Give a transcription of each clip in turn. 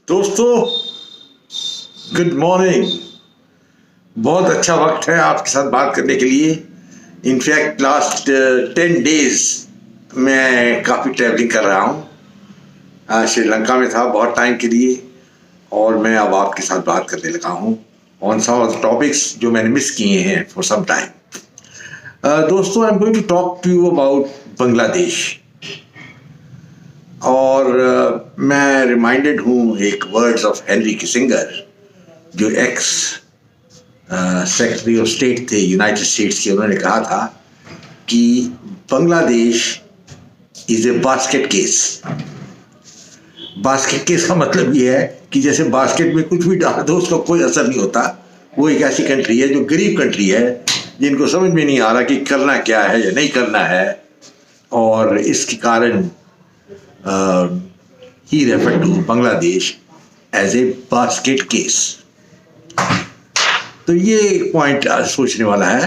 दोस्तों, good morning. बहुत अच्छा वक्त है आपके साथ बात करने के लिए। इनफैक्ट लास्ट 10 डेज मैं काफ़ी ट्रैवलिंग कर रहा हूँ। श्रीलंका में था बहुत टाइम के लिए, और मैं अब आपके साथ बात करने लगा हूँ on some of the topics जो मैंने मिस किए हैं फॉर सम टाइम। दोस्तों, I am going to talk to you about Bangladesh. और मैं रिमाइंडेड हूँ एक वर्ड्स ऑफ हेनरी किसिंगर, जो एक्स सेक्रेटरी ऑफ स्टेट थे यूनाइटेड स्टेट्स के। उन्होंने कहा था कि Bangladesh is a basket case. Basket case का मतलब ये है कि जैसे बास्केट में कुछ भी डाल दो उसका कोई असर नहीं होता। वो एक ऐसी कंट्री है जो गरीब कंट्री है, जिनको समझ में नहीं आ रहा कि करना क्या है या नहीं करना है, और इसके कारण he referred to Bangladesh as a basket case। तो ये एक पॉइंट सोचने वाला है।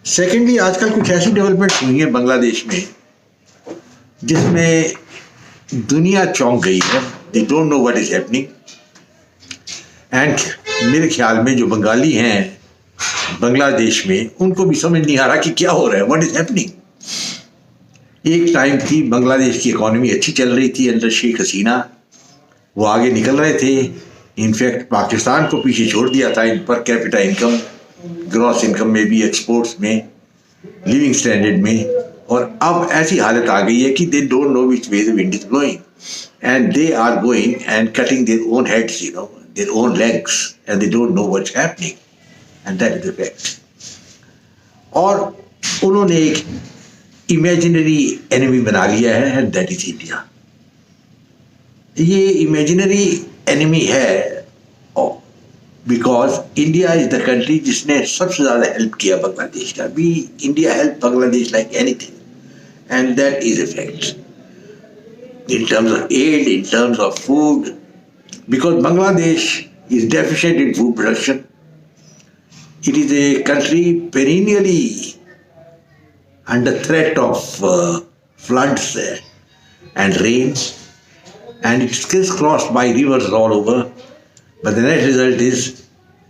सेकेंडली, आजकल कुछ ऐसी डेवलपमेंट्स हुई है बांग्लादेश में जिसमें दुनिया चौंक गई है। दे don't know what is happening, and मेरे ख्याल में जो बंगाली हैं बांग्लादेश में, उनको भी समझ नहीं आ रहा कि क्या हो रहा है, व्हाट इज हैपनिंग। एक टाइम थी बांग्लादेश की इकोनॉमी अच्छी चल रही थी अंडर शेख हसीना, वो आगे निकल रहे थे। इनफैक्ट पाकिस्तान को पीछे छोड़ दिया था इन per capita income, gross income में भी, एक्सपोर्ट्स में, लिविंग स्टैंडर्ड में। और अब ऐसी हालत आ गई है कि they don't know which way the wind is blowing, and they are going and cutting their own heads, you know, their own legs, and they don't know what's happening, and that is the fact. और उन्होंने एक imaginary enemy बना लिया है, and that is India. ये imaginary enemy है because India is the country जिसने सबसे ज़्यादा हेल्प किया बांग्लादेश का। भी India help Bangladesh like anything, and that is a fact in terms of aid, in terms of food, because Bangladesh is deficient in food production. It is a country perennially under threat of floods and rains, and it's crisscrossed by rivers all over. But the net result is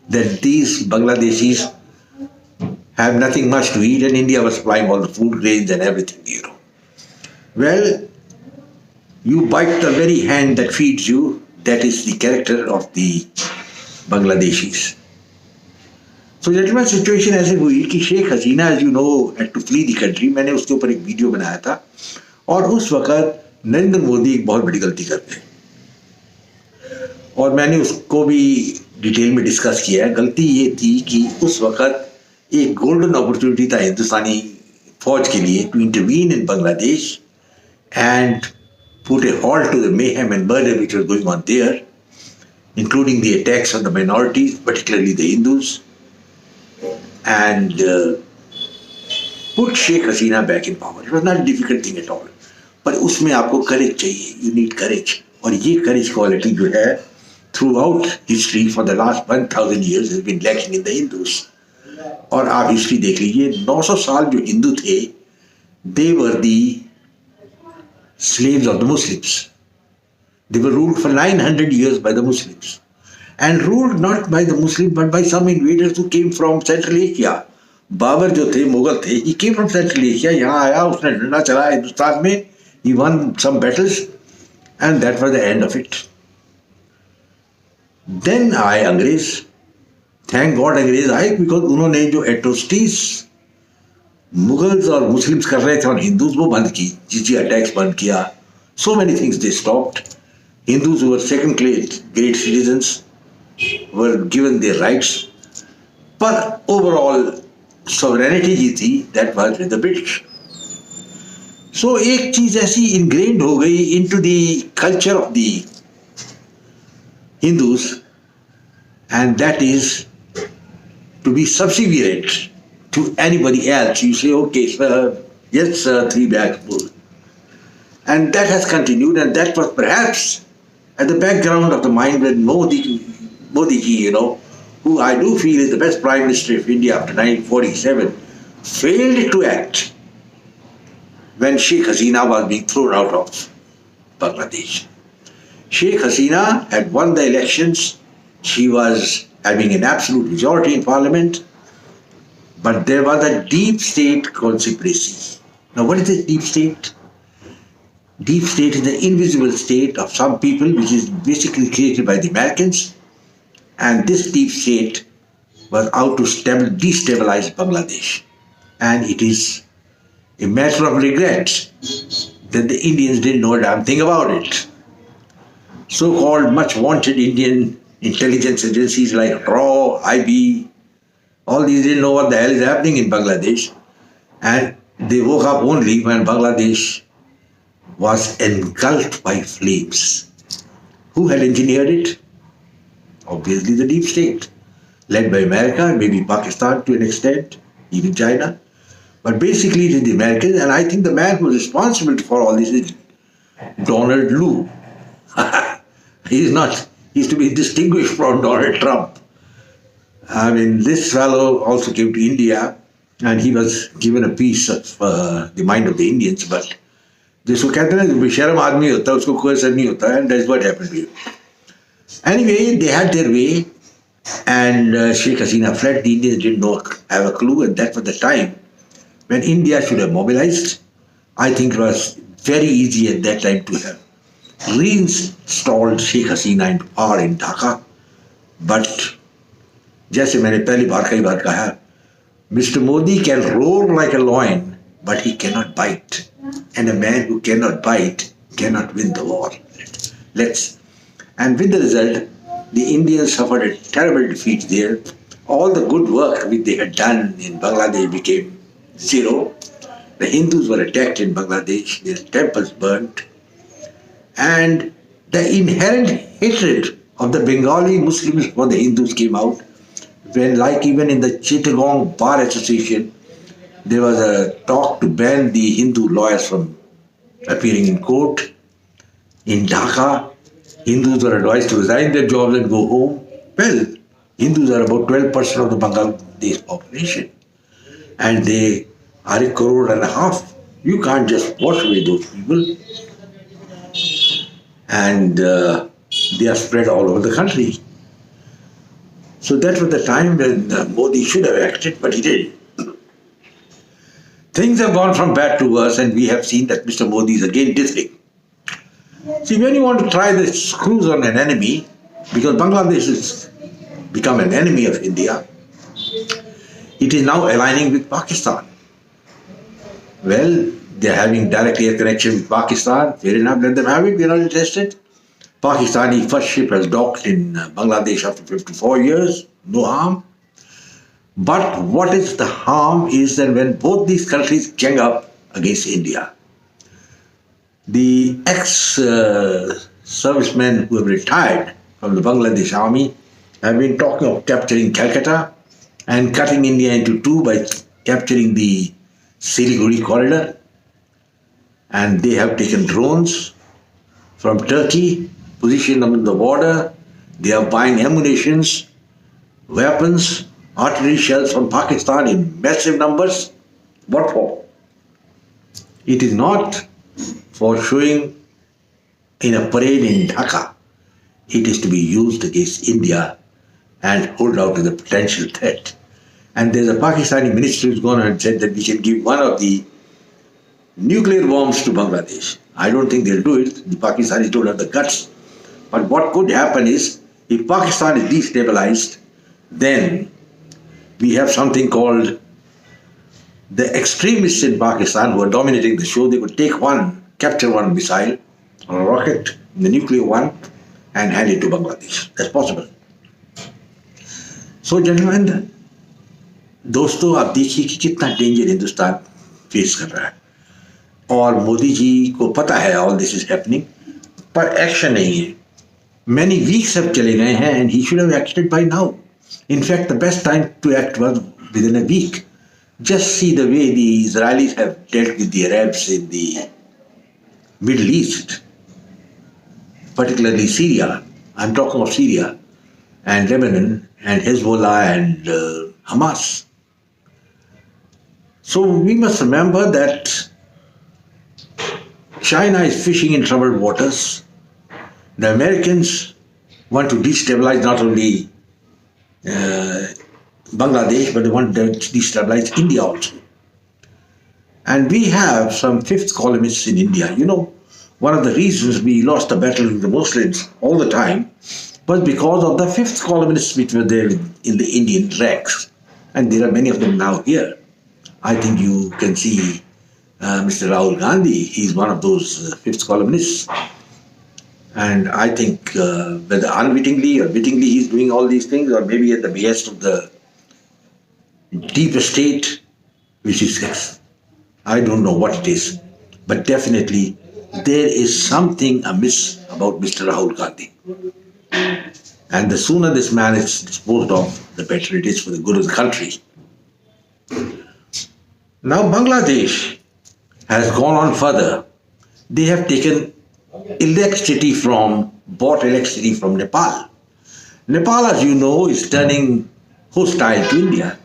that these Bangladeshis have nothing much to eat, and India was supplying all the food grains and everything, you know. Well, you bite the very hand that feeds you. That is the character of the Bangladeshis. तो gentleman, situation ऐसे हुई कि Sheikh Hasina, as you know, had to flee the country. मैंने उसके ऊपर एक video बनाया था, और उस वक्त नरेंद्र मोदी एक बहुत बड़ी गलती कर गए, और मैंने उसको भी डिटेल में डिस्कस किया है। गलती ये थी कि उस वक्त एक गोल्डन अपॉर्चुनिटी था हिंदुस्तानी फौज के लिए to intervene in Bangladesh and put a halt to the mayhem and murder which was going on there, including the attacks on the minorities, particularly the Hindus, and put Sheikh Hasina back in power. It was not a difficult thing at all. पर उसमें आपको करेज चाहिए, you need courage, और ये करेज quality जो है throughout history for the last 1000 years has been lacking in the Hindus. और आप हिस्ट्री देख लीजिए, 900 साल जो हिंदू थे, they were the slaves of the Muslims. They were ruled for 900 years by the Muslims. And ruled not by the Muslims but by some invaders who came from Central Asia. Babar जो थे, मुगल थे, he came from Central Asia. यहाँ आया, उसने डंडा चलाया हिंदुस्तान में, he won some battles, and that was the end of it. Then आए अंग्रेज। Thank God अंग्रेज आए, because उन्होंने जो एट्रोसिटीज मुगल्स और मुस्लिम्स कर रहे थे और हिंदूज, वो बंद की। जिजिया टैक्स बंद किया, so many things they stopped. Hindus who were second grade citizens were given their rights, पर ओवरऑल सॉवरेनिटी जी थी, that was with the British. So एक चीज ऐसी इनग्रेन्ड हो गई into the culture of the Hindus, and that is to be subservient to anybody else. You say okay sir, yes sir, 3 bags full, and that has continued, and that was perhaps at the background of the mind when Modi ji, you know, who I do feel is the best Prime Minister of India after 1947, failed to act when Sheikh Hasina was being thrown out of Bangladesh. Sheikh Hasina had won the elections. She was having an absolute majority in parliament, but there was a deep state conspiracy. Now, what is this deep state? Deep state is the invisible state of some people, which is basically created by the Americans. And this deep state was out to destabilize Bangladesh. And it is a matter of regret that the Indians didn't know a damn thing about it. So-called much wanted Indian intelligence agencies like RAW, IB, all these didn't know what the hell is happening in Bangladesh. And they woke up only when Bangladesh was engulfed by flames. Who had engineered it? Obviously the deep state, led by America, maybe Pakistan to an extent, even China. But basically it is the Americans, and I think the man who is responsible for all this is Donald Lu. He's to be distinguished from Donald Trump. I mean, this fellow also came to India and he was given a piece of the mind of the Indians, but जिसको कहते हैं ना बेशर्म आदमी होता है उसको कोई असर नहीं होता है, and that's what happened to you. Anyway, they had their way, and Sheikh Hasina fled. The Indians didn't have a clue, and that was the time when India should have mobilized. I think it was very easy at that time to have reinstalled Sheikh Hasina into power in Dhaka. But जैसे मैंने पहली बार कई बार कहा, Mr. Modi can roar like a lion, but he cannot bite. And a man who cannot bite cannot win the war. And with the result, the Indians suffered a terrible defeat there. All the good work which they had done in Bangladesh became zero. The Hindus were attacked in Bangladesh, their temples burnt. And the inherent hatred of the Bengali Muslims for the Hindus came out when, like even in the Chittagong Bar Association, there was a talk to ban the Hindu lawyers from appearing in court. In Dhaka, Hindus were advised to resign their jobs and go home. Well, Hindus are about 12% of the Bangladesh population. And they are 1.5 crore. You can't just wash away those people. And they are spread all over the country. So that was the time when Modi should have acted, but he didn't. Things have gone from bad to worse, and we have seen that Mr. Modi is again dithering. See, when you want to try the screws on an enemy, because Bangladesh has become an enemy of India, it is now aligning with Pakistan. Well, they are having direct air connection with Pakistan. Fair enough, let them have it. We are not interested. Pakistani first ship has docked in Bangladesh after 54 years. No harm. But what is the harm is that when both these countries gang up against India, the ex-servicemen who have retired from the Bangladesh army have been talking of capturing Calcutta and cutting India into two by capturing the Siliguri corridor. And they have taken drones from Turkey, positioned them on the border. They are buying ammunitions, weapons, artillery shells from Pakistan in massive numbers. What for? It is not for showing in a parade in Dhaka. It is to be used against India and hold out as a potential threat. And there's a Pakistani minister who's gone and said that we can give one of the nuclear bombs to Bangladesh. I don't think they'll do it. The Pakistanis don't have the guts. But what could happen is, if Pakistan is destabilized, then we have something called the extremists in Pakistan who are dominating the show. They could capture one missile or a rocket, the nuclear one, and hand it to Bangladesh. That's possible. So, gentlemen, दोस्तों आप देखिए कि कितना danger Hindustan face कर रहा है, और मोदी जी को पता है ऑल दिस इज हैपनिंग, पर एक्शन नहीं है. Many weeks have चले गए हैं and he should have acted by now. In fact, the best time to act was within a week. Just see the way the Israelis have dealt with the Arabs in the Middle East, particularly Syria. I'm talking of Syria and Lebanon and Hezbollah and Hamas. So we must remember that China is fishing in troubled waters. The Americans want to destabilize not only Bangladesh, but they want to destabilize India also. And we have some fifth columnists in India. You know, one of the reasons we lost the battle with the Muslims all the time was because of the fifth columnists which were there in the Indian ranks. And there are many of them now here. I think you can see Mr. Rahul Gandhi, he's one of those fifth columnists. And I think whether unwittingly or wittingly he's doing all these things, or maybe at the behest of the deep state, which is, I don't know what it is. But definitely there is something amiss about Mr. Rahul Gandhi. And the sooner this man is disposed of, the better it is for the good of the country. Now Bangladesh has gone on further. They have taken bought electricity from Nepal. Nepal, as you know, is turning hostile to India.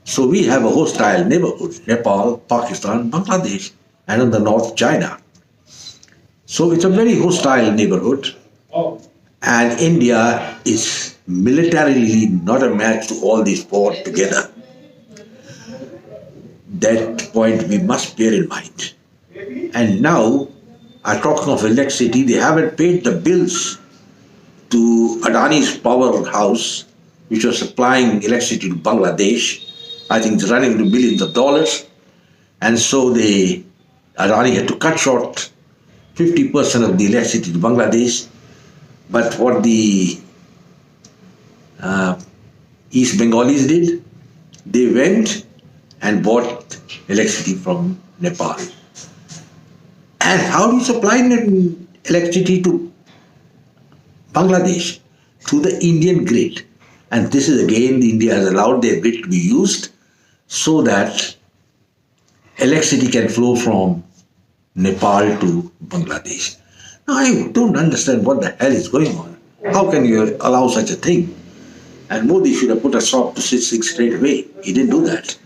So we have a hostile neighborhood, Nepal, Pakistan, Bangladesh, and in the north, China. So it's a very hostile neighborhood. And India is militarily not a match to all these four together. That point we must bear in mind. And now, talking of electricity, they haven't paid the bills to Adani's powerhouse, which was supplying electricity to Bangladesh. I think it's running into billions of dollars. And so Adani had to cut short 50% of the electricity to Bangladesh. But what the East Bengalis did, they went and bought electricity from Nepal. And how do you supply electricity to Bangladesh? Through the Indian grid. And this is again, India has allowed their grid to be used so that electricity can flow from Nepal to Bangladesh. Now I don't understand what the hell is going on. How can you allow such a thing? And Modi should have put a stop to such straight away. He didn't do that.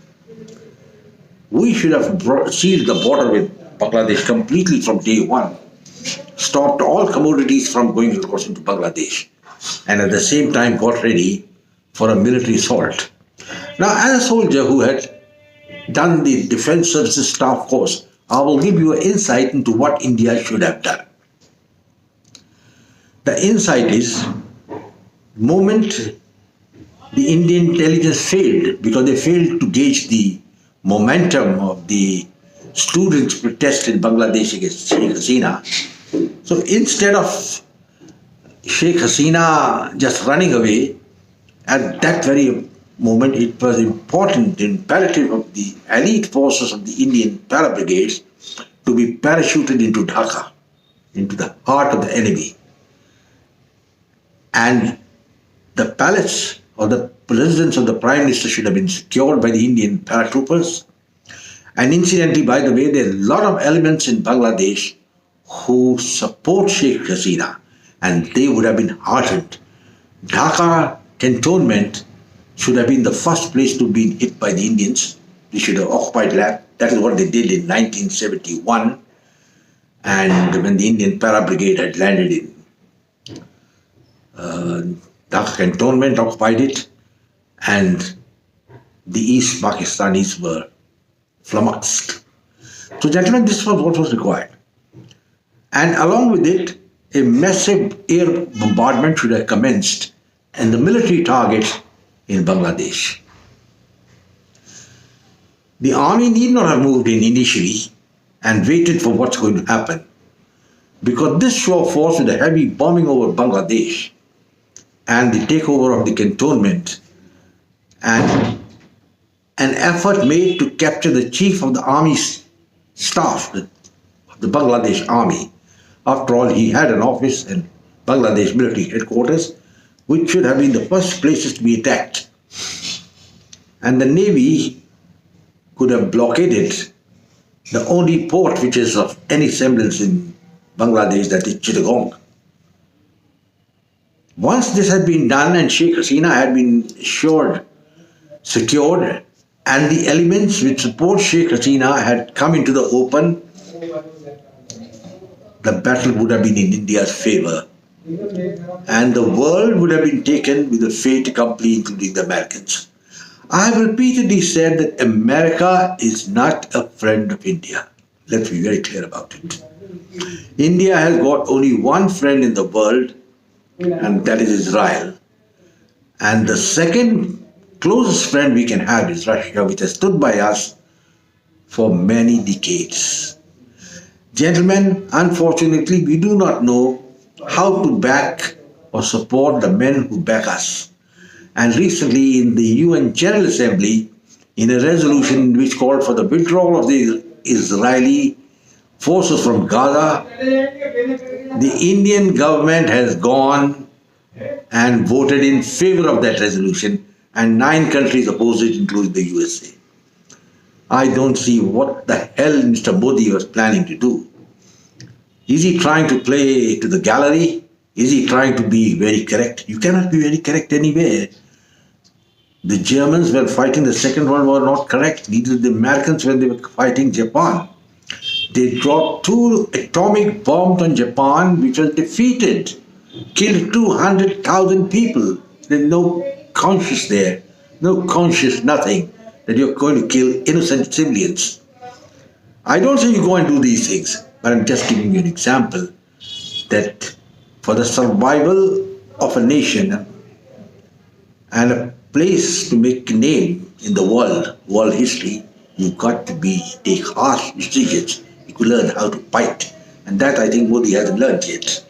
We should have sealed the border with Bangladesh completely from day one, stopped all commodities from going across into Bangladesh, and at the same time got ready for a military assault. Now, as a soldier who had done the Defense Services Staff course, I will give you an insight into what India should have done. The insight is, the moment the Indian intelligence failed, because they failed to gauge the momentum of the students' protest in Bangladesh against Sheikh Hasina. So instead of Sheikh Hasina just running away, at that very moment it was important, imperative of the elite forces of the Indian para brigades to be parachuted into Dhaka, into the heart of the enemy. And the palace or the residence of the Prime Minister should have been secured by the Indian paratroopers. And incidentally, by the way, there are a lot of elements in Bangladesh who support Sheikh Hasina, and they would have been heartened. Dhaka cantonment should have been the first place to be hit by the Indians. They should have occupied that. That is what they did in 1971. And when the Indian para brigade had landed in Dhaka cantonment, occupied it, and the East Pakistanis were flummoxed. So, gentlemen, this was what was required. And along with it, a massive air bombardment should have commenced and the military targets in Bangladesh. The army need not have moved in initially and waited for what's going to happen, because this show of force with a heavy bombing over Bangladesh and the takeover of the cantonment and an effort made to capture the chief of the army's staff, the Bangladesh army. After all, he had an office in Bangladesh military headquarters, which should have been the first places to be attacked. And the navy could have blockaded the only port which is of any semblance in Bangladesh, that is Chittagong. Once this had been done and Sheikh Hasina had been secured, and the elements which support Sheikh Hasina had come into the open, the battle would have been in India's favor, and the world would have been taken with a fait accompli, including the Americans. I have repeatedly said that America is not a friend of India. Let's be very clear about it. India has got only one friend in the world, and that is Israel. And the second closest friend we can have is Russia, which has stood by us for many decades. Gentlemen, unfortunately, we do not know how to back or support the men who back us. And recently in the UN General Assembly, in a resolution which called for the withdrawal of the Israeli forces from Gaza, the Indian government has gone and voted in favor of that resolution, and 9 countries opposed it, including the USA. I don't see what the hell Mr. Modi was planning to do. Is he trying to play to the gallery? Is he trying to be very correct? You cannot be very correct anywhere. The Germans were fighting the Second World War not correct. Neither the Americans when they were fighting Japan. They dropped 2 atomic bombs on Japan, which was defeated. Killed 200,000 people. There's no conscience there. No conscious nothing that you're going to kill innocent civilians. I don't say you go and do these things, but I'm just giving you an example that for the survival of a nation and a place to make a name in the world history, you've got to take harsh decisions. You could learn how to fight. And that I think Modi hasn't learned yet.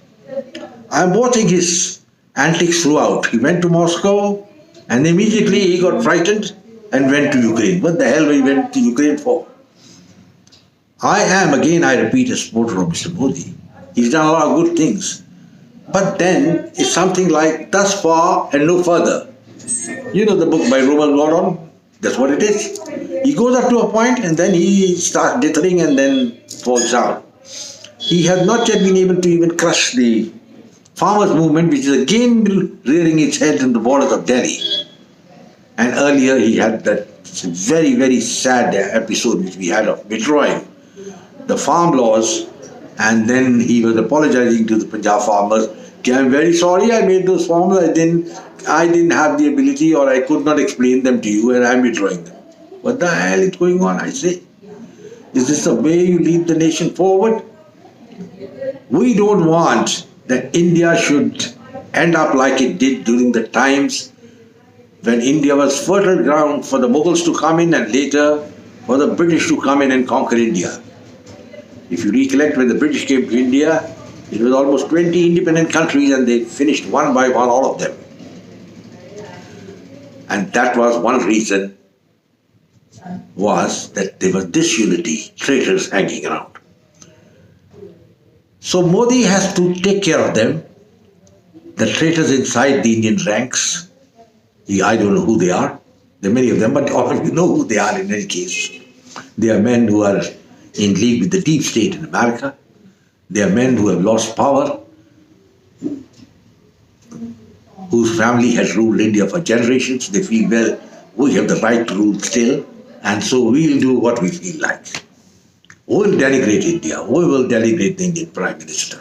I'm watching his antics throughout. He went to Moscow and immediately he got frightened and went to Ukraine. What the hell he went to Ukraine for? I am, again I repeat, a supporter of Mr. Modi. He's done a lot of good things. But then it's something like thus far and no further. You know the book by Roman Gordon? That's what it is. He goes up to a point and then he starts dithering and then falls down. He has not yet been able to even crush the farmers' movement, which is again rearing its head in the borders of Delhi. And earlier he had that very, very sad episode which we had of withdrawing the farm laws, and then he was apologizing to the Punjab farmers. I'm very sorry I made those farms. I didn't have the ability, or I could not explain them to you, and I'm withdrawing them. What the hell is going on, I say? Is this the way you lead the nation forward? We don't want that India should end up like it did during the times when India was fertile ground for the Mughals to come in and later for the British to come in and conquer India. If you recollect, when the British came to India, it was almost 20 independent countries and they finished one by one all of them. And that was one reason, was that there was disunity, traitors hanging around. So Modi has to take care of them, the traitors inside the Indian ranks. I don't know who they are. There are many of them, but all of you know who they are in any case. They are men who are in league with the deep state in America. They are men who have lost power, whose family has ruled India for generations. They feel, well, we have the right to rule still, and so we'll do what we feel like. We will denigrate India. We will denigrate the Indian Prime Minister.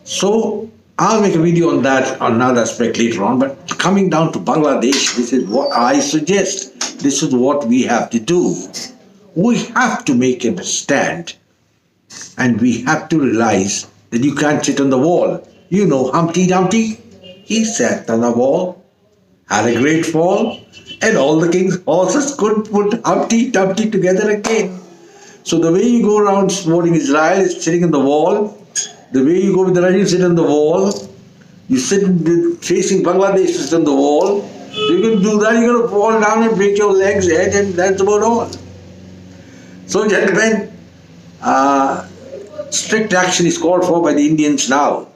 So I'll make a video on that, on another aspect later on, but coming down to Bangladesh, this is what I suggest. This is what we have to do. We have to make a stand, and we have to realize that you can't sit on the wall. You know Humpty Dumpty? He sat on the wall, had a great fall, and all the king's horses couldn't put Humpty Dumpty together again. So the way you go around supporting Israel is sitting on the wall. The way you go with the Russians, sit on the wall. You sit facing Bangladesh, sit on the wall. You can do that, you're going to fall down and break your legs, head, and that's about all. So gentlemen, strict action is called for by the Indians now.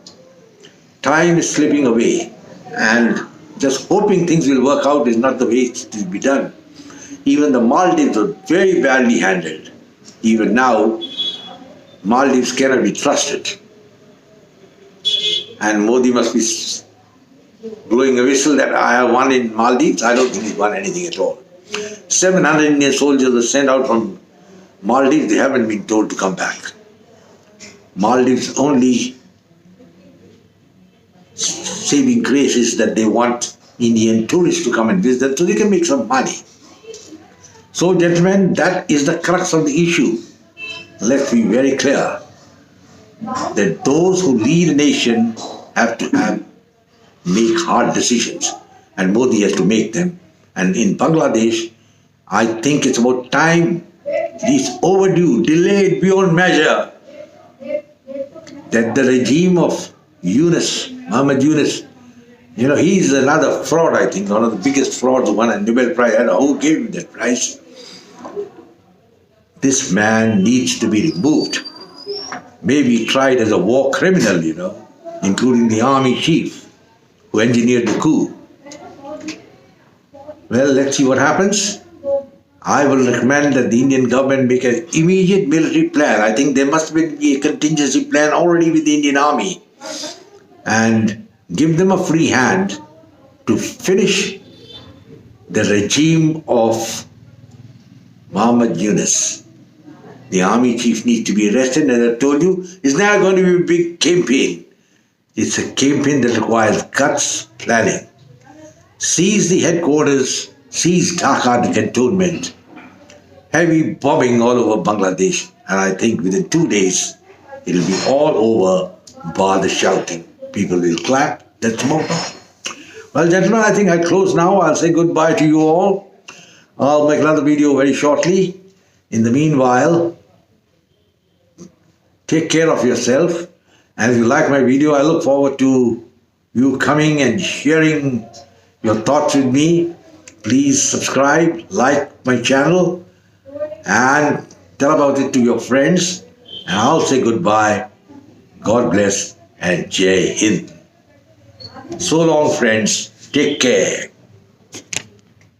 Time is slipping away, and just hoping things will work out is not the way it to be done. Even the Maldives are very badly handled. Even now, Maldives cannot be trusted. And Modi must be blowing a whistle that I have won in Maldives. I don't think he's won anything at all. 700 Indian soldiers were sent out from Maldives. They haven't been told to come back. Maldives' only saving grace is that they want Indian tourists to come and visit them so they can make some money. So, gentlemen, that is the crux of the issue. Let's be very clear that those who lead a nation have to make hard decisions, and Modi has to make them. And in Bangladesh, I think it's about time. It is overdue, delayed beyond measure, that the regime of Muhammad Yunus, he's another fraud, I think, one of the biggest frauds who won a Nobel Prize. I don't know who gave him that prize. This man needs to be removed. Maybe tried as a war criminal, including the army chief who engineered the coup. Well, let's see what happens. I will recommend that the Indian government make an immediate military plan. I think there must be a contingency plan already with the Indian army, and give them a free hand to finish the regime of Muhammad Yunus. The army chief needs to be arrested, and as I told you, it's not going to be a big campaign. It's a campaign that requires guts, planning. Seize the headquarters, seize Dhaka, the cantonment. Heavy bombing all over Bangladesh, and I think within 2 days, it'll be all over, bar the shouting. People will clap, that's more. Well, gentlemen, I think I'll close now. I'll say goodbye to you all. I'll make another video very shortly. In the meanwhile, take care of yourself. And if you like my video, I look forward to you coming and sharing your thoughts with me. Please subscribe, like my channel, and tell about it to your friends. And I'll say goodbye. God bless and Jai Hind. So long, friends. Take care.